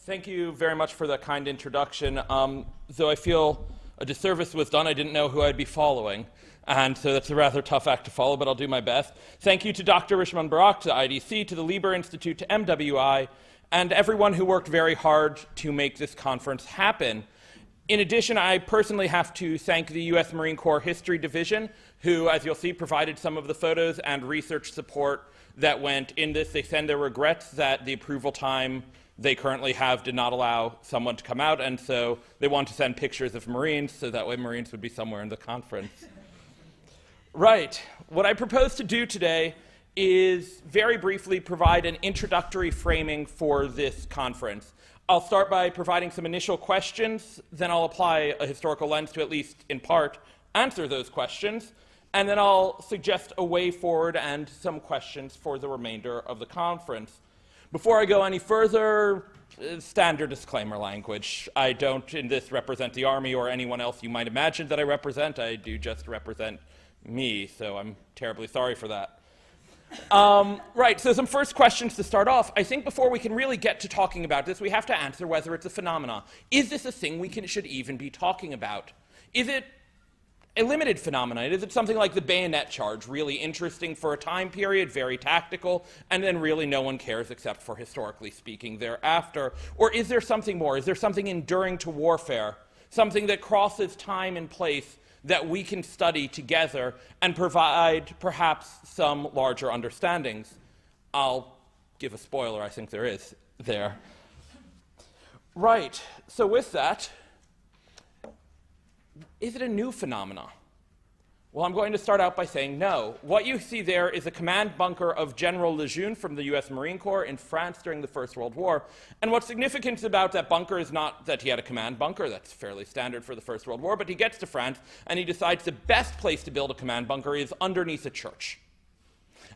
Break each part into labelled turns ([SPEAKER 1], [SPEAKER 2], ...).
[SPEAKER 1] Thank you very much for that kind introduction. Though I feel a disservice was done, I didn't know who I'd be following. And so that's a rather tough act to follow, but I'll do my best. Thank you to Dr. Rishman Barak, to the IDC, to the Lieber Institute, to MWI, and everyone who worked very hard to make this conference happen. In addition, I personally have to thank the U.S. Marine Corps History Division, who, as you'll see, provided some of the photos and research support that went in this. They send their regrets that the approval time they currently have did not allow someone to come out, and so they want to send pictures of Marines, so that way Marines would be somewhere in the conference. Right. What I propose to do today is very briefly provide an introductory framing for this conference. I'll start by providing some initial questions, then I'll apply a historical lens to at least in part answer those questions, and then I'll suggest a way forward and some questions for the remainder of the conference. Before I go any further, standard disclaimer language. I don't in this represent the Army or anyone else you might imagine that I represent. I do just represent me, so I'm terribly sorry for that. Right, so some first questions to start off. I think before we can really get to talking about this, we have to answer whether it's a phenomena. Is this a thing we should even be talking about? Is it a limited phenomenon? Is it something like the bayonet charge, really interesting for a time period, very tactical, and then really no one cares except for historically speaking thereafter? Or is there something more? Is there something enduring to warfare, something that crosses time and place that we can study together and provide perhaps some larger understandings? I'll give a spoiler, I think there is there. Right, so with that, is it a new phenomena? Well, I'm going to start out by saying no. What you see there is a command bunker of General Lejeune from the US Marine Corps in France during the First World War. And what's significant about that bunker is not that he had a command bunker, that's fairly standard for the First World War, but he gets to France and he decides the best place to build a command bunker is underneath a church.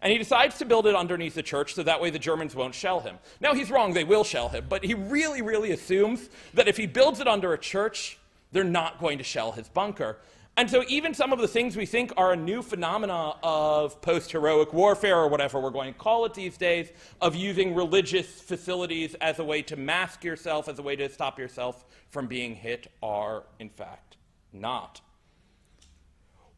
[SPEAKER 1] And he decides to build it underneath the church so that way the Germans won't shell him. Now, he's wrong, they will shell him, but he really, really assumes that if he builds it under a church, they're not going to shell his bunker. And so even some of the things we think are a new phenomena of post-heroic warfare, or whatever we're going to call it these days, of using religious facilities as a way to mask yourself, as a way to stop yourself from being hit, are, in fact, not.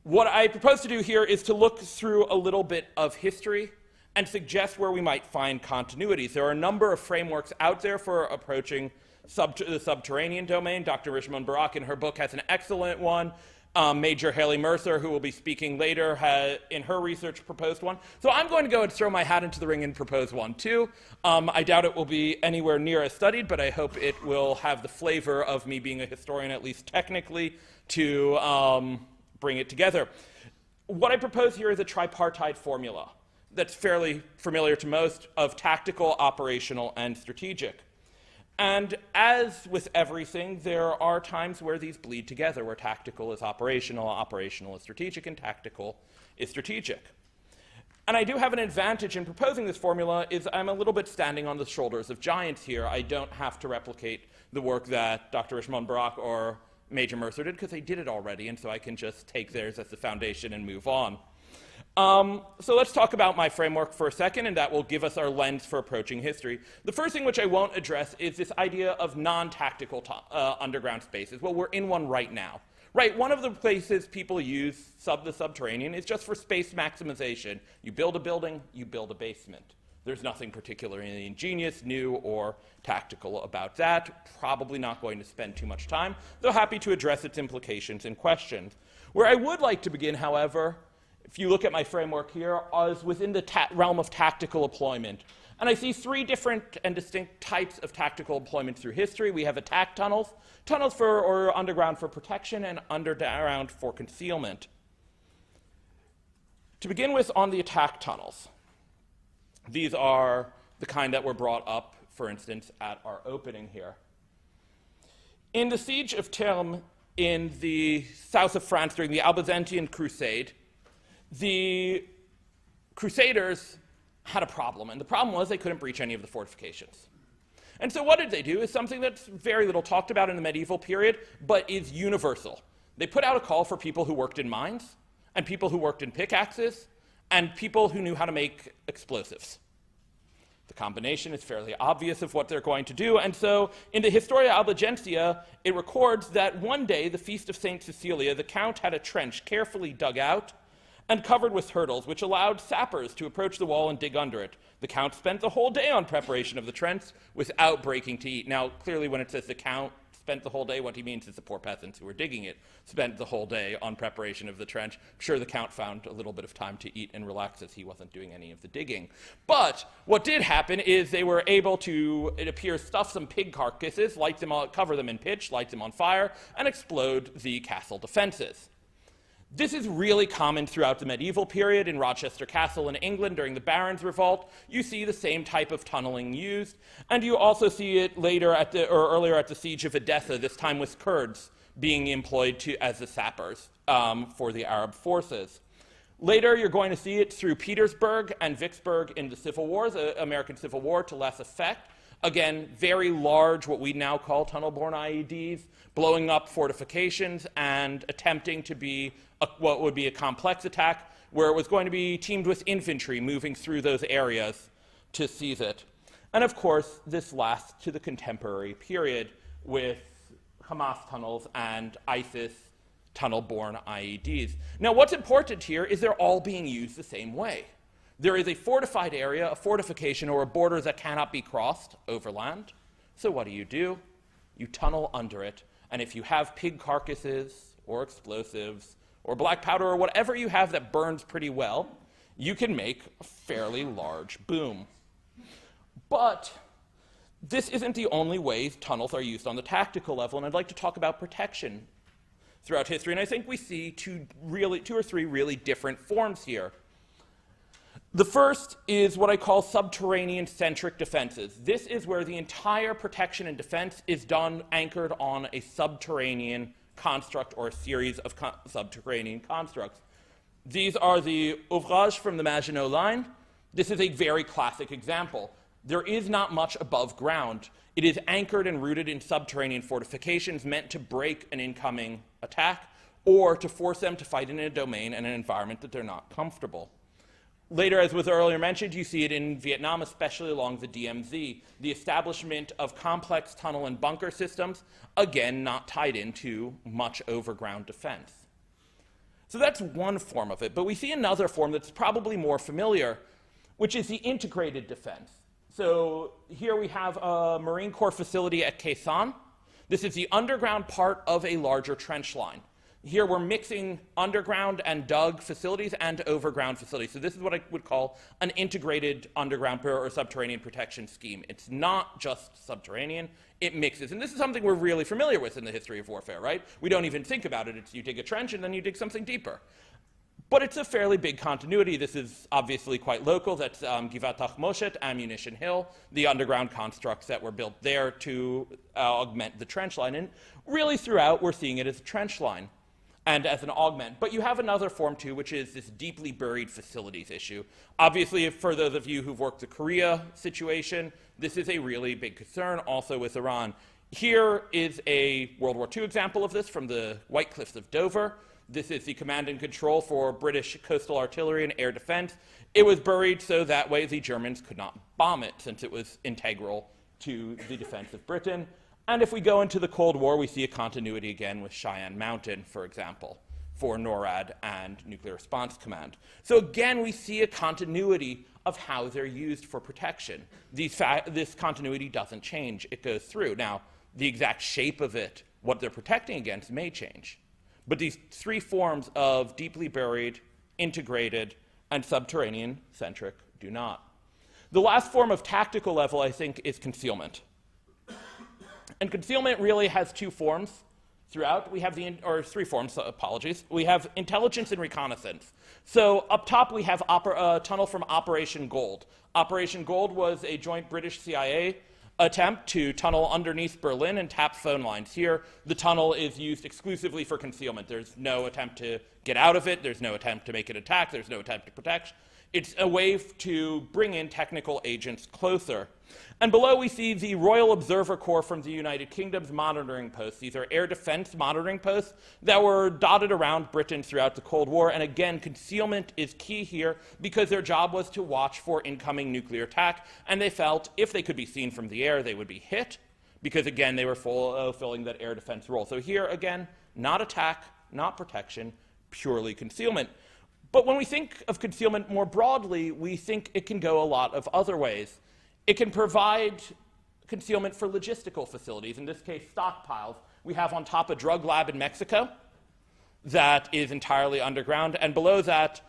[SPEAKER 1] What I propose to do here is to look through a little bit of history and suggest where we might find continuities. There are a number of frameworks out there for approaching the subterranean domain. Dr. Rishman Barak in her book has an excellent one. Major Haley Mercer, who will be speaking later, in her research proposed one. So I'm going to go and throw my hat into the ring and propose one too. I doubt it will be anywhere near as studied, but I hope it will have the flavor of me being a historian, at least technically, to bring it together. What I propose here is a tripartite formula that's fairly familiar to most of tactical, operational, and strategic. And as with everything, there are times where these bleed together, where tactical is operational, operational is strategic, and tactical is strategic. And I do have an advantage in proposing this formula is I'm a little bit standing on the shoulders of giants here. I don't have to replicate the work that Dr. Rishman Barak or Major Mercer did, because they did it already, and so I can just take theirs as the foundation and move on. So let's talk about my framework for a second, and that will give us our lens for approaching history. The first thing which I won't address is this idea of non-tactical underground spaces. Well, we're in one right now. Right, one of the places people use the subterranean is just for space maximization. You build a building, you build a basement. There's nothing particularly ingenious, new, or tactical about that. Probably not going to spend too much time, though happy to address its implications and questions. Where I would like to begin, however, if you look at my framework here, is within the realm of tactical employment. And I see three different and distinct types of tactical employment through history. We have attack tunnels, tunnels or underground for protection, and underground for concealment. To begin with, on the attack tunnels, these are the kind that were brought up, for instance, at our opening here. In the siege of Termes in the south of France during the Albigensian Crusade, the Crusaders had a problem, and the problem was they couldn't breach any of the fortifications. And so what did they do is something that's very little talked about in the medieval period, but is universal. They put out a call for people who worked in mines, and people who worked in pickaxes, and people who knew how to make explosives. The combination is fairly obvious of what they're going to do, and so in the Historia Albigensia, it records that one day, the Feast of St. Cecilia, the Count had a trench carefully dug out and covered with hurdles, which allowed sappers to approach the wall and dig under it. The Count spent the whole day on preparation of the trench without breaking to eat. Now, clearly when it says the Count spent the whole day, what he means is the poor peasants who were digging it spent the whole day on preparation of the trench. I'm sure the Count found a little bit of time to eat and relax as he wasn't doing any of the digging. But what did happen is they were able to, it appears, stuff some pig carcasses, light them on, cover them in pitch, light them on fire, and explode the castle defenses. This is really common throughout the medieval period. In Rochester Castle in England during the Barons' Revolt, you see the same type of tunneling used, and you also see it later earlier at the Siege of Edessa, this time with Kurds being employed as the sappers for the Arab forces. Later, you're going to see it through Petersburg and Vicksburg in the Civil War, the American Civil War, to less effect. Again, very large, what we now call tunnel-borne IEDs, blowing up fortifications and attempting to be what would be a complex attack, where it was going to be teamed with infantry moving through those areas to seize it. And of course, this lasts to the contemporary period with Hamas tunnels and ISIS tunnel-borne IEDs. Now, what's important here is they're all being used the same way. There is a fortified area, a fortification, or a border that cannot be crossed overland. So what do? You tunnel under it, and if you have pig carcasses or explosives or black powder or whatever you have that burns pretty well, you can make a fairly large boom. But this isn't the only way tunnels are used on the tactical level, and I'd like to talk about protection throughout history, and I think we see two or three really different forms here. The first is what I call subterranean-centric defenses. This is where the entire protection and defense is done anchored on a subterranean construct or a series of subterranean constructs. These are the ouvrages from the Maginot Line. This is a very classic example. There is not much above ground. It is anchored and rooted in subterranean fortifications meant to break an incoming attack or to force them to fight in a domain and an environment that they're not comfortable. Later, as was earlier mentioned, you see it in Vietnam, especially along the DMZ, the establishment of complex tunnel and bunker systems, again, not tied into much overground defense. So that's one form of it, but we see another form that's probably more familiar, which is the integrated defense. So here we have a Marine Corps facility at Khe Sanh. This is the underground part of a larger trench line. Here we're mixing underground and dug facilities and overground facilities. So this is what I would call an integrated underground or subterranean protection scheme. It's not just subterranean, it mixes. And this is something we're really familiar with in the history of warfare, right? We don't even think about it. It's you dig a trench and then you dig something deeper. But it's a fairly big continuity. This is obviously quite local. That's Givat Tachmoshet, Ammunition Hill, the underground constructs that were built there to augment the trench line. And really throughout, we're seeing it as a trench line and as an augment. But you have another form too, which is this deeply buried facilities issue. Obviously, for those of you who've worked the Korea situation, this is a really big concern, also with Iran. Here is a World War II example of this from the White Cliffs of Dover. This is the command and control for British coastal artillery and air defense. It was buried so that way the Germans could not bomb it, since it was integral to the defense of Britain. And if we go into the Cold War, we see a continuity again with Cheyenne Mountain, for example, for NORAD and Nuclear Response Command. So again, we see a continuity of how they're used for protection. This continuity doesn't change. It goes through. Now, the exact shape of it, what they're protecting against, may change. But these three forms of deeply buried, integrated, and subterranean-centric do not. The last form of tactical level, I think, is concealment. And concealment really has two forms throughout. We have three forms, apologies. We have intelligence and reconnaissance. So up top, we have a tunnel from Operation Gold. Operation Gold was a joint British-CIA attempt to tunnel underneath Berlin and tap phone lines. Here, the tunnel is used exclusively for concealment. There's no attempt to get out of it. There's no attempt to make an attack. There's no attempt to protect. It's a way to bring in technical agents closer. And below we see the Royal Observer Corps from the United Kingdom's monitoring posts. These are air defense monitoring posts that were dotted around Britain throughout the Cold War. And again, concealment is key here because their job was to watch for incoming nuclear attack. And they felt if they could be seen from the air, they would be hit because, again, they were fulfilling that air defense role. So here, again, not attack, not protection, purely concealment. But when we think of concealment more broadly, we think it can go a lot of other ways. It can provide concealment for logistical facilities, in this case, stockpiles. We have on top a drug lab in Mexico that is entirely underground, and below that,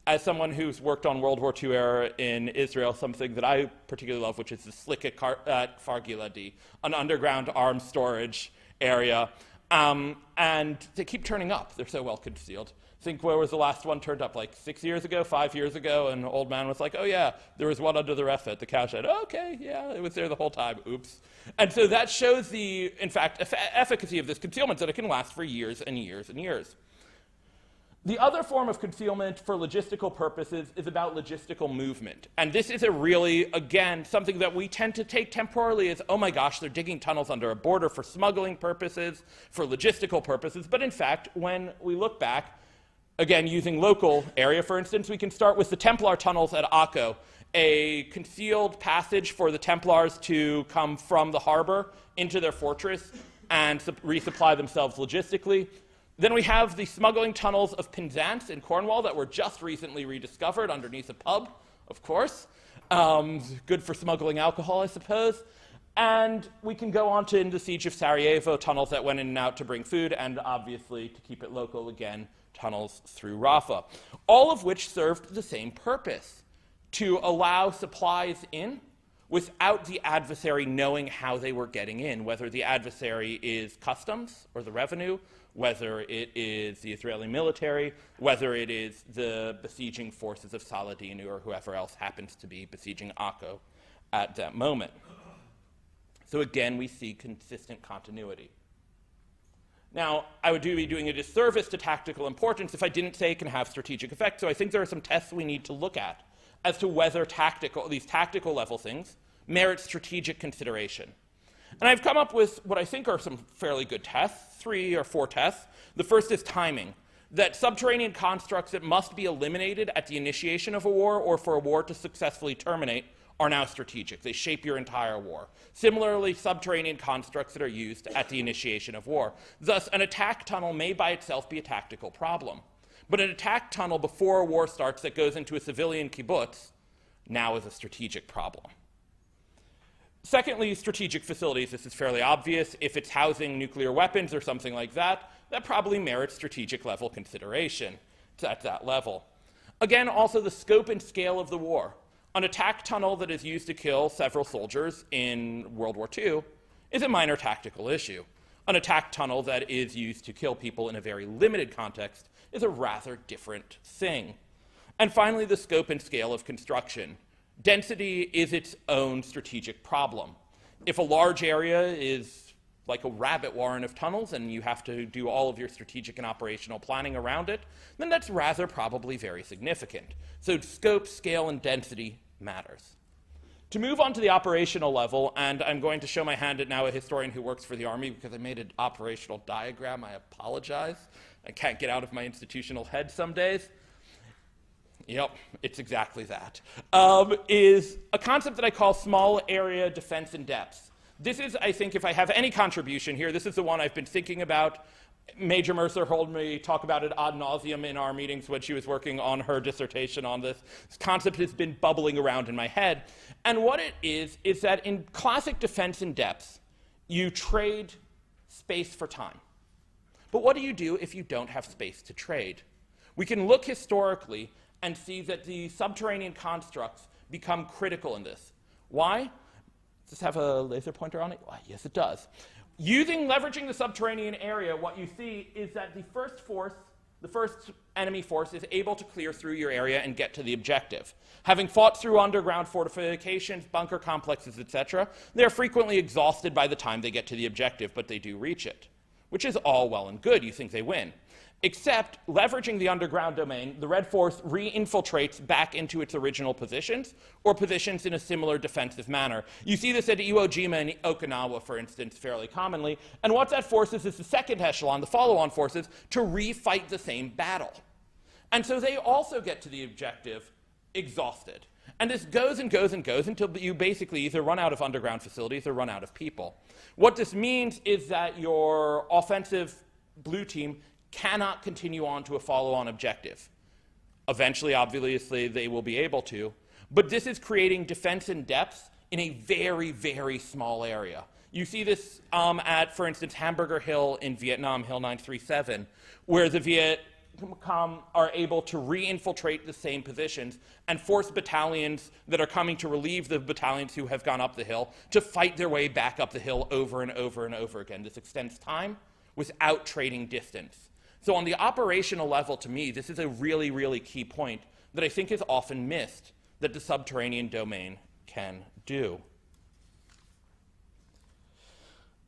[SPEAKER 1] as someone who's worked on World War II era in Israel, something that I particularly love, which is the Slik at Fargiladi, an underground arms storage area. And they keep turning up. They're so well concealed. I think where was the last one turned up, like 6 years ago, 5 years ago, and an old man was like, oh yeah, there was one under the ref at the cow shed. Oh, okay, yeah, it was there the whole time, oops. And so that shows the, in fact, efficacy of this concealment, that it can last for years and years and years. The other form of concealment for logistical purposes is about logistical movement. And this is a really, again, something that we tend to take temporarily as, oh my gosh, they're digging tunnels under a border for smuggling purposes, for logistical purposes. But in fact, when we look back, again, using local area, for instance, we can start with the Templar tunnels at Akko, a concealed passage for the Templars to come from the harbor into their fortress and resupply themselves logistically. Then we have the smuggling tunnels of Penzance in Cornwall that were just recently rediscovered underneath a pub, of course. Good for smuggling alcohol, I suppose. And we can go on to in the Siege of Sarajevo, tunnels that went in and out to bring food, and obviously, to keep it local again, tunnels through Rafah. All of which served the same purpose, to allow supplies in without the adversary knowing how they were getting in, whether the adversary is customs or the revenue, whether it is the Israeli military, whether it is the besieging forces of Saladin or whoever else happens to be besieging Akko at that moment. So again, we see consistent continuity. Now, I would be doing a disservice to tactical importance if I didn't say it can have strategic effect, so I think there are some tests we need to look at as to whether these tactical level things merit strategic consideration. And I've come up with what I think are some fairly good tests, 3 or 4 tests. The first is timing, that subterranean constructs that must be eliminated at the initiation of a war or for a war to successfully terminate are now strategic. They shape your entire war. Similarly, subterranean constructs that are used at the initiation of war. Thus, an attack tunnel may by itself be a tactical problem. But an attack tunnel before a war starts that goes into a civilian kibbutz now is a strategic problem. Secondly, strategic facilities. This is fairly obvious. If it's housing nuclear weapons or something like that, that probably merits strategic level consideration at that level. Again, also the scope and scale of the war. An attack tunnel that is used to kill several soldiers in World War II is a minor tactical issue. An attack tunnel that is used to kill people in a very limited context is a rather different thing. And finally, the scope and scale of construction. Density is its own strategic problem. If a large area is like a rabbit warren of tunnels and you have to do all of your strategic and operational planning around it, then that's rather probably very significant. So scope, scale, and density matters. To move on to the operational level, and I'm going to show my hand at now a historian who works for the Army because I made an operational diagram. I apologize. I can't get out of my institutional head some days. Yep, it's exactly that. Is a concept that I call small area defense in depth. This is, I think, if I have any contribution here, this is the one I've been thinking about. Major Mercer heard me talk about it ad nauseum in our meetings when she was working on her dissertation on this. This concept has been bubbling around in my head. And what it is that in classic defense in depth, you trade space for time. But what do you do if you don't have space to trade? We can look historically and see that the subterranean constructs become critical in this. Why? Does this have a laser pointer on it? Why, yes, it does. Leveraging the subterranean area, what you see is that the first enemy force is able to clear through your area and get to the objective. Having fought through underground fortifications, bunker complexes, etc., they're frequently exhausted by the time they get to the objective, but they do reach it, which is all well and good. You think they win. Except, leveraging the underground domain, the Red Force re-infiltrates back into its original positions, or positions in a similar defensive manner. You see this at Iwo Jima and Okinawa, for instance, fairly commonly, and what that forces is the second echelon, the follow-on forces, to re-fight the same battle. And so they also get to the objective exhausted. And this goes and goes and goes until you basically either run out of underground facilities or run out of people. What this means is that your offensive blue team cannot continue on to a follow-on objective. Eventually, obviously, they will be able to, but this is creating defense in depth in a very, very small area. You see this at, for instance, Hamburger Hill in Vietnam, Hill 937, where the Viet Cong are able to re-infiltrate the same positions and force battalions that are coming to relieve the battalions who have gone up the hill to fight their way back up the hill over and over and over again. This extends time without trading distance. So on the operational level, to me, this is a really, really key point that I think is often missed that the subterranean domain can do.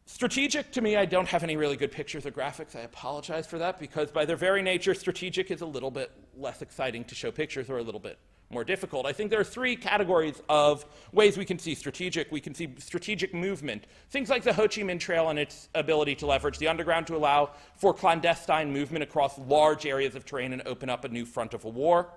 [SPEAKER 1] Strategic, to me, I don't have any really good pictures or graphics. I apologize for that, because by their very nature, strategic is a little bit less exciting to show pictures, or a little bit more difficult. I think there are three categories of ways we can see strategic. We can see strategic movement. Things like the Ho Chi Minh Trail and its ability to leverage the underground to allow for clandestine movement across large areas of terrain and open up a new front of a war.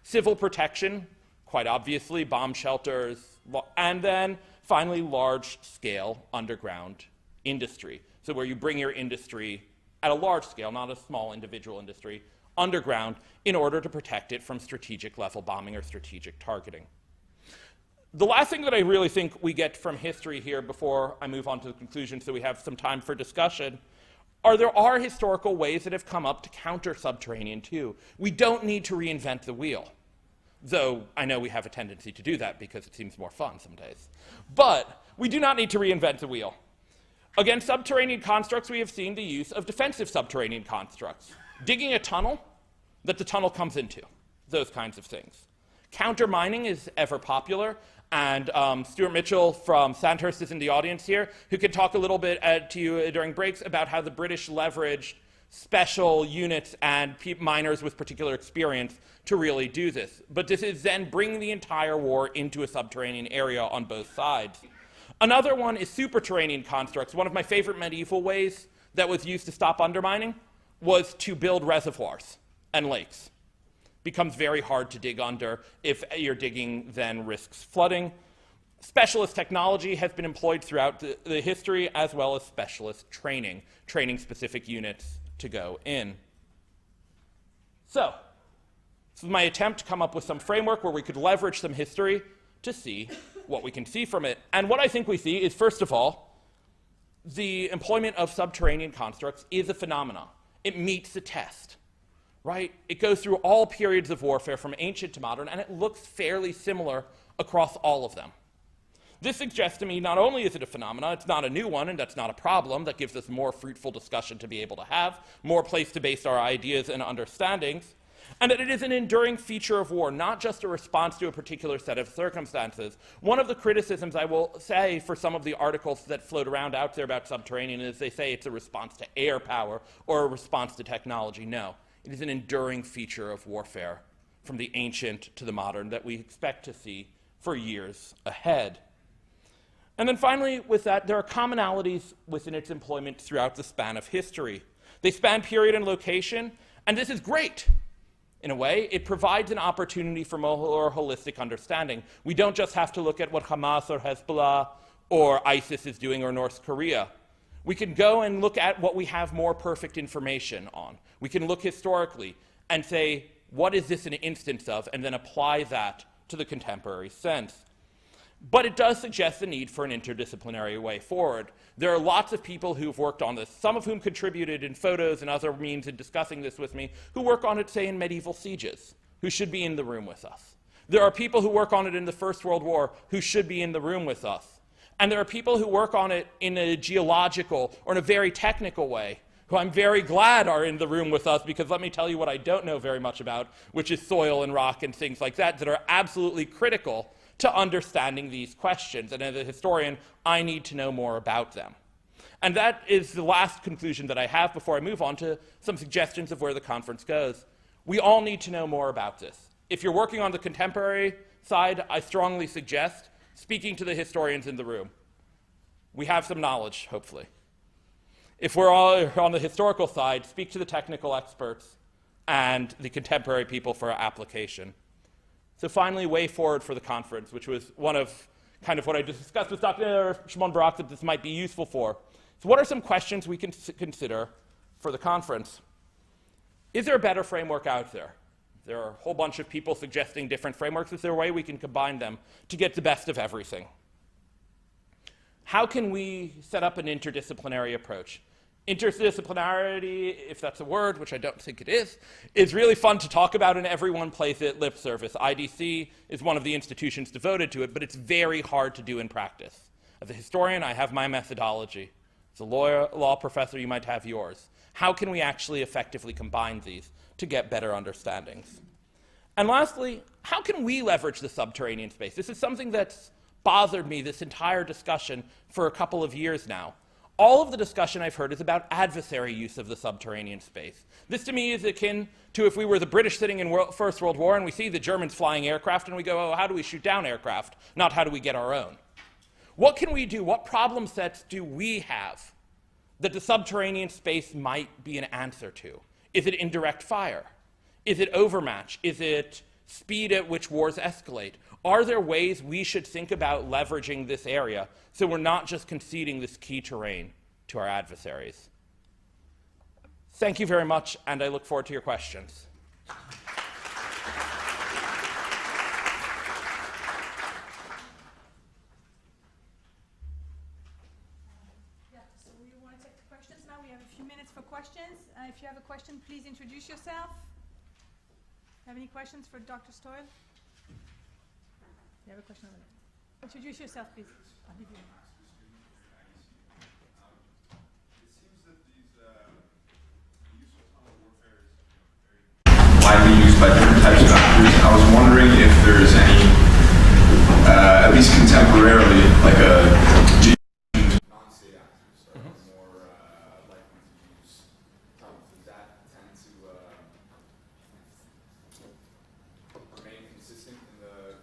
[SPEAKER 1] Civil protection, quite obviously, bomb shelters, and then finally large-scale underground industry. So where you bring your industry at a large scale, not a small individual industry, underground in order to protect it from strategic level bombing or strategic targeting. The last thing that I really think we get from history here before I move on to the conclusion so we have some time for discussion there are historical ways that have come up to counter subterranean too. We don't need to reinvent the wheel, though I know we have a tendency to do that because it seems more fun some days. But we do not need to reinvent the wheel. Against subterranean constructs, we have seen the use of defensive subterranean constructs. Digging a tunnel that the tunnel comes into, those kinds of things. Counter-mining is ever popular, and Stuart Mitchell from Sandhurst is in the audience here, who could talk a little bit to you during breaks about how the British leveraged special units and miners with particular experience to really do this. But this is then bringing the entire war into a subterranean area on both sides. Another one is superterranean constructs. One of my favorite medieval ways that was used to stop undermining was to build reservoirs and lakes. Becomes very hard to dig under. If your digging then risks flooding. Specialist technology has been employed throughout the history, as well as specialist training specific units to go in. So, this is my attempt to come up with some framework where we could leverage some history to see what we can see from it. And what I think we see is, first of all, the employment of subterranean constructs is a phenomenon. It meets the test, right? It goes through all periods of warfare from ancient to modern, and it looks fairly similar across all of them. This suggests to me not only is it a phenomenon, it's not a new one, and that's not a problem. That gives us more fruitful discussion to be able to have, more place to base our ideas and understandings, and that it is an enduring feature of war, not just a response to a particular set of circumstances. One of the criticisms I will say for some of the articles that float around out there about subterranean is they say it's a response to air power or a response to technology. No, it is an enduring feature of warfare from the ancient to the modern that we expect to see for years ahead. And then finally, with that, there are commonalities within its employment throughout the span of history. They span period and location, and this is great. In a way, it provides an opportunity for more holistic understanding. We don't just have to look at what Hamas or Hezbollah or ISIS is doing or North Korea. We can go and look at what we have more perfect information on. We can look historically and say, what is this an instance of, and then apply that to the contemporary sense. But it does suggest the need for an interdisciplinary way forward. There are lots of people who've worked on this, some of whom contributed in photos and other means in discussing this with me, who work on it, say, in medieval sieges, who should be in the room with us. There are people who work on it in the First World War who should be in the room with us. And there are people who work on it in a geological or in a very technical way, who I'm very glad are in the room with us, because let me tell you what I don't know very much about, which is soil and rock and things like that, that are absolutely critical to understanding these questions. And as a historian, I need to know more about them. And that is the last conclusion that I have before I move on to some suggestions of where the conference goes. We all need to know more about this. If you're working on the contemporary side, I strongly suggest speaking to the historians in the room. We have some knowledge, hopefully. If we're all on the historical side, speak to the technical experts and the contemporary people for application. So finally, way forward for the conference, which was one of kind of what I discussed with Dr. Shimon Barak that this might be useful for. So what are some questions we can consider for the conference? Is there a better framework out there? There are a whole bunch of people suggesting different frameworks. Is there a way we can combine them to get the best of everything? How can we set up an interdisciplinary approach? Interdisciplinarity, if that's a word, which I don't think it is really fun to talk about and everyone plays it lip service. IDC is one of the institutions devoted to it, but it's very hard to do in practice. As a historian, I have my methodology. As a law professor, you might have yours. How can we actually effectively combine these to get better understandings? And lastly, how can we leverage the subterranean space? This is something that's bothered me this entire discussion for a couple of years now. All of the discussion I've heard is about adversary use of the subterranean space. This to me is akin to if we were the British sitting in First World War and we see the Germans flying aircraft and we go, oh, how do we shoot down aircraft? Not how do we get our own. What can we do? What problem sets do we have that the subterranean space might be an answer to? Is it indirect fire? Is it overmatch? Is it speed at which wars escalate? Are there ways we should think about leveraging this area so we're not just conceding this key terrain to our adversaries? Thank you very much, and I look forward to your questions.
[SPEAKER 2] So we want to take the questions now. We have a few minutes for questions. If you have a question, please introduce yourself. Have any questions for Dr. Stoil? You have a question over there. Introduce yourself, please. I'll leave you.
[SPEAKER 3] It seems that these use of tunnel warfare is very widely used by different types of actors. I was wondering if there is any, at least contemporarily, like a non-state actors are more likely to use tunnels. Does that tend to remain consistent in the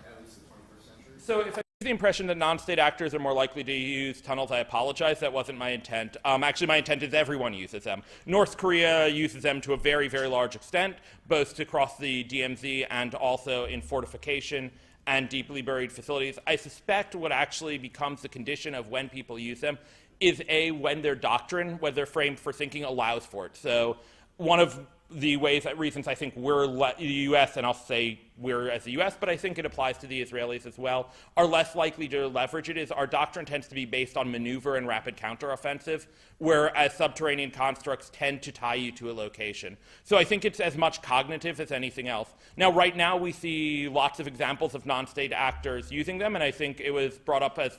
[SPEAKER 3] at least the 21st century?
[SPEAKER 1] So if I give the impression that non-state actors are more likely to use tunnels, I apologize. That wasn't my intent. Actually, my intent is everyone uses them. North Korea uses them to a very, very large extent, both to cross the DMZ and also in fortification and deeply buried facilities. I suspect what actually becomes the condition of when people use them is when their doctrine, when they're framed for thinking, allows for it. So one of the reasons I think we're, the U.S., and I'll say we're as the U.S., but I think it applies to the Israelis as well, are less likely to leverage it is our doctrine tends to be based on maneuver and rapid counteroffensive, whereas subterranean constructs tend to tie you to a location. So I think it's as much cognitive as anything else. Now, right now, we see lots of examples of non-state actors using them, and I think it was brought up as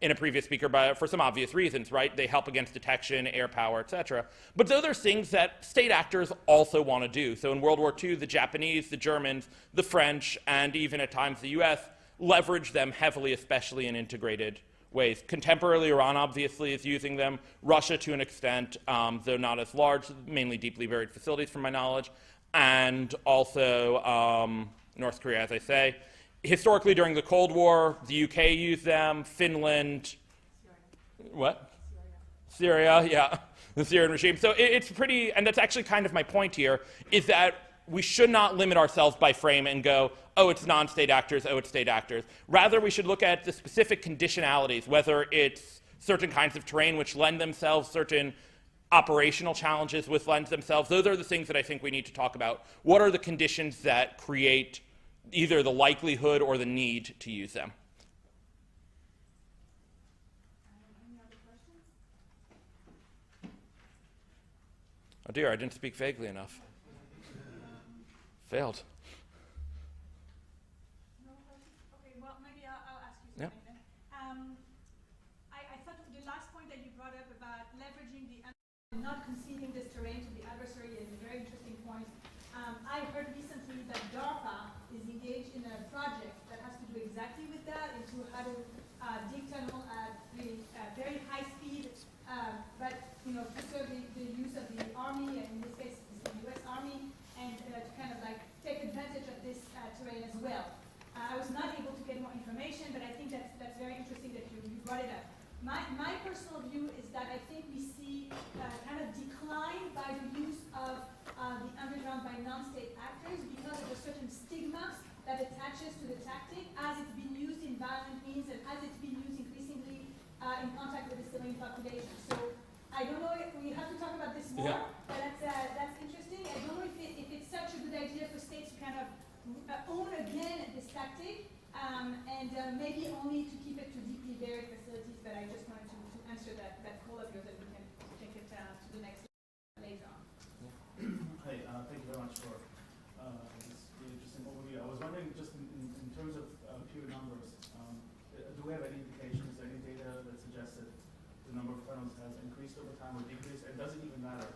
[SPEAKER 1] in a previous speaker for some obvious reasons, right? They help against detection, air power, etc. But those are things that state actors also want to do. So in World War II, the Japanese, the Germans, the French, and even at times the US leveraged them heavily, especially in integrated ways. Contemporarily, Iran obviously is using them. Russia to an extent, though not as large, mainly deeply buried facilities from my knowledge. And also North Korea, as I say. Historically, during the Cold War, the UK used them, Finland, Syria. What? Syria, yeah, the Syrian regime. So it's pretty, and that's actually kind of my point here, is that we should not limit ourselves by frame and go, oh, it's non-state actors, oh, it's state actors. Rather, we should look at the specific conditionalities, whether it's certain kinds of terrain which lend themselves, certain operational challenges which lend themselves. Those are the things that I think we need to talk about. What are the conditions that create either the likelihood or the need to use them?
[SPEAKER 2] Any other questions?
[SPEAKER 1] Oh dear, I didn't speak vaguely enough. Failed.
[SPEAKER 2] No questions? Okay, well, maybe I'll ask you something then. I thought the last point that you brought up about leveraging and not conceding this terrain to the adversary is a very interesting point. I heard recently that DARPA is engaged in a project that has to do exactly with that, into how to dig tunnel at really very high speed personal view is that I think we see kind of decline by the use of the underground by non-state actors because of a certain stigma that attaches to the tactic as it's been used in violent means and as it's been used increasingly in contact with the civilian population. So I don't know if we have to talk about this more, but that's interesting. I don't know if it's such a good idea for states to kind of own again this tactic and maybe only to keep it to deeply buried facilities, but I just wanted to answer that call of yours and we can take it to the next later on.
[SPEAKER 4] Hi, thank you very much for this really interesting overview. I was wondering, just in terms of pure numbers, do we have any indications, any data that suggests that the number of tunnels has increased over time or decreased? And does it even matter?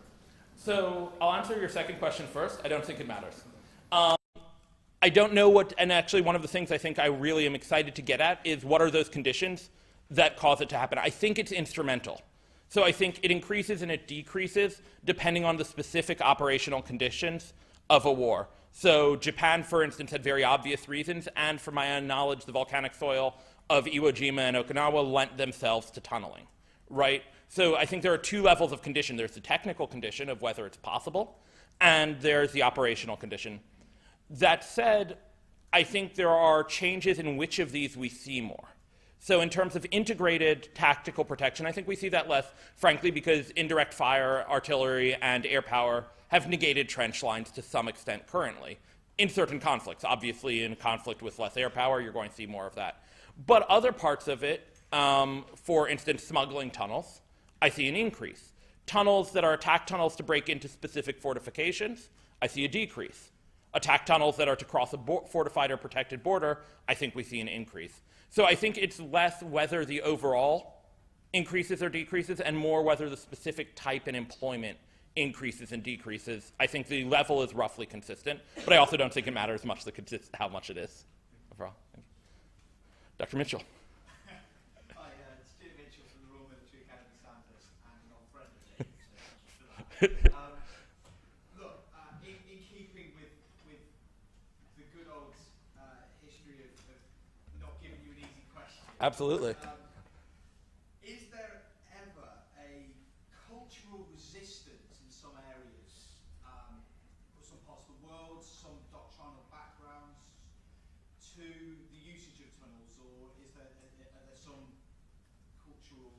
[SPEAKER 1] So I'll answer your second question first. I don't think it matters. I don't know what, and actually one of the things I think I really am excited to get at is what are those conditions that cause it to happen. I think it's instrumental. So I think it increases and it decreases depending on the specific operational conditions of a war. So Japan, for instance, had very obvious reasons, and from my own knowledge, the volcanic soil of Iwo Jima and Okinawa lent themselves to tunneling, right? So I think there are two levels of condition. There's the technical condition of whether it's possible, and there's the operational condition. That said, I think there are changes in which of these we see more. So in terms of integrated tactical protection, I think we see that less, frankly, because indirect fire, artillery, and air power have negated trench lines to some extent currently in certain conflicts. Obviously, in a conflict with less air power, you're going to see more of that. But other parts of it, for instance, smuggling tunnels, I see an increase. Tunnels that are attack tunnels to break into specific fortifications, I see a decrease. Attack tunnels that are to cross a fortified or protected border, I think we see an increase. So I think it's less whether the overall increases or decreases and more whether the specific type and employment increases and decreases. I think the level is roughly consistent, but I also don't think it matters much how much it is overall. Thank you. Dr. Mitchell.
[SPEAKER 5] Hi, it's Stuart Mitchell from the Royal Military Academy Sandhurst and an old friend of James. Look, in keeping with the good old history of not giving you an easy question.
[SPEAKER 1] Absolutely.
[SPEAKER 5] Is there ever a cultural resistance in some areas, some parts of the world, some doctrinal backgrounds, to the usage of tunnels, or are there some cultural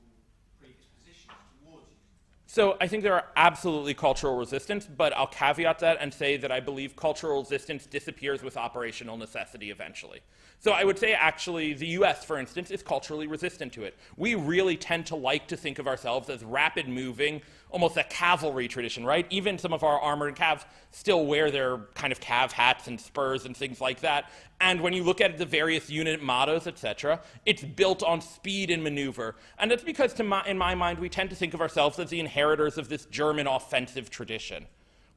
[SPEAKER 5] predispositions towards using them?
[SPEAKER 1] So I think there are absolutely cultural resistance, but I'll caveat that and say that I believe cultural resistance disappears with operational necessity eventually. So I would say actually the US, for instance, is culturally resistant to it. We really tend to like to think of ourselves as rapid moving, almost a cavalry tradition, right? Even some of our armored calves still wear their kind of cav hats and spurs and things like that. And when you look at the various unit mottos, etc., it's built on speed and maneuver. And that's because in my mind, we tend to think of ourselves as the inheritors of this German offensive tradition.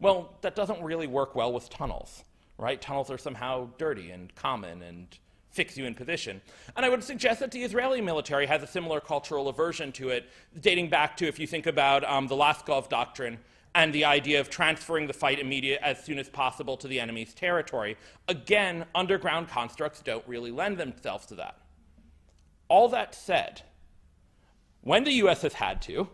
[SPEAKER 1] Well, that doesn't really work well with tunnels, right? Tunnels are somehow dirty and common and fix you in position. And I would suggest that the Israeli military has a similar cultural aversion to it, dating back to, if you think about the Laskov doctrine and the idea of transferring the fight as soon as possible to the enemy's territory. Again, underground constructs don't really lend themselves to that. All that said, when the US has had to,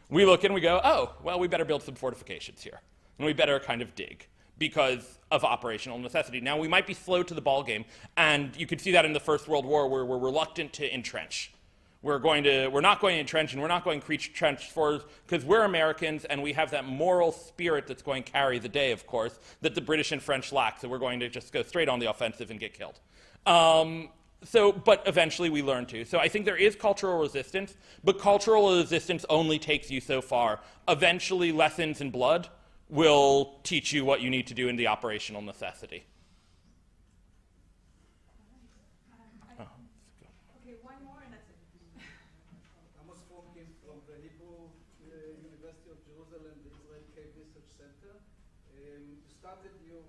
[SPEAKER 1] we look and we go, oh, well, we better build some fortifications here. And we better kind of dig, because of operational necessity. Now, we might be slow to the ball game, and you could see that in the First World War, where we're reluctant to entrench. We're not going to entrench, and we're not going to entrench because we're Americans, and we have that moral spirit that's going to carry the day, of course, that the British and French lack, so we're going to just go straight on the offensive and get killed. But eventually we learn to. So I think there is cultural resistance, but cultural resistance only takes you so far. Eventually, lessons in blood will teach you what you need to do in the operational necessity.
[SPEAKER 2] Okay, one more and that's it.
[SPEAKER 6] Amos Fromkin from the Hebrew University of Jerusalem, the Israel Cave Research Center. You started your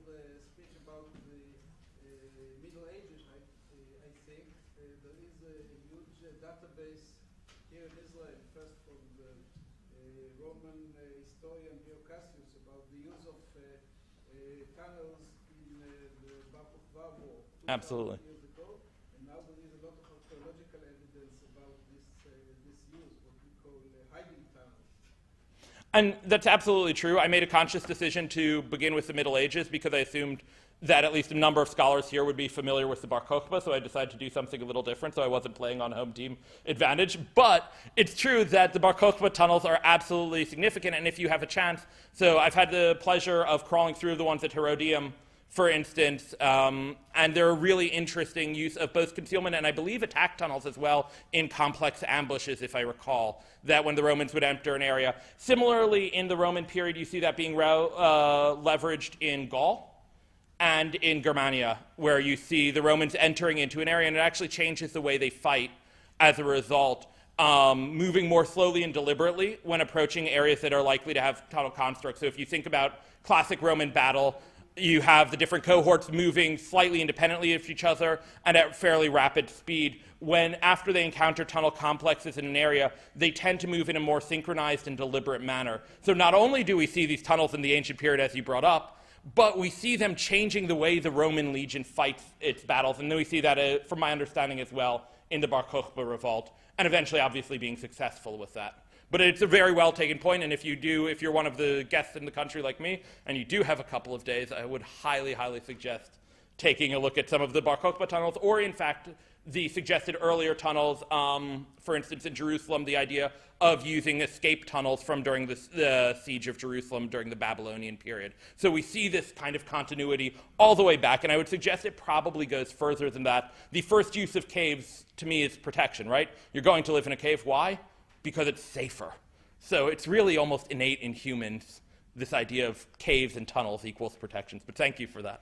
[SPEAKER 6] speech about the Middle Ages, I think. There is a huge database here in Israel, first from the Roman historian Cassius, about the use of tunnels in the Bar Kokhba War.
[SPEAKER 1] Absolutely.
[SPEAKER 6] Years ago, and now there is a lot of archaeological evidence about this use, what we call
[SPEAKER 1] And that's absolutely true. I made a conscious decision to begin with the Middle Ages because I assumed that at least a number of scholars here would be familiar with the Bar Kokhba, so I decided to do something a little different, so I wasn't playing on home team advantage. But it's true that the Bar Kokhba tunnels are absolutely significant, and if you have a chance, so I've had the pleasure of crawling through the ones at Herodium, for instance, and they're a really interesting use of both concealment and I believe attack tunnels as well in complex ambushes, if I recall, that when the Romans would enter an area. Similarly, in the Roman period, you see that being leveraged in Gaul and in Germania, where you see the Romans entering into an area, and it actually changes the way they fight as a result, moving more slowly and deliberately when approaching areas that are likely to have tunnel constructs. So if you think about classic Roman battle, you have the different cohorts moving slightly independently of each other and at fairly rapid speed. When, after they encounter tunnel complexes in an area, they tend to move in a more synchronized and deliberate manner. So not only do we see these tunnels in the ancient period, as you brought up, but we see them changing the way the Roman legion fights its battles. And then we see that, from my understanding as well, in the Bar Kokhba revolt, and eventually, obviously, being successful with that. But it's a very well taken point, and if you're one of the guests in the country like me, and you do have a couple of days, I would highly, highly suggest taking a look at some of the Bar Kokhba tunnels, or in fact, the suggested earlier tunnels, for instance, in Jerusalem, the idea of using escape tunnels from during the siege of Jerusalem during the Babylonian period. So we see this kind of continuity all the way back, and I would suggest it probably goes further than that. The first use of caves, to me, is protection, right? You're going to live in a cave. Why? Because it's safer. So it's really almost innate in humans, this idea of caves and tunnels equals protections. But thank you for that.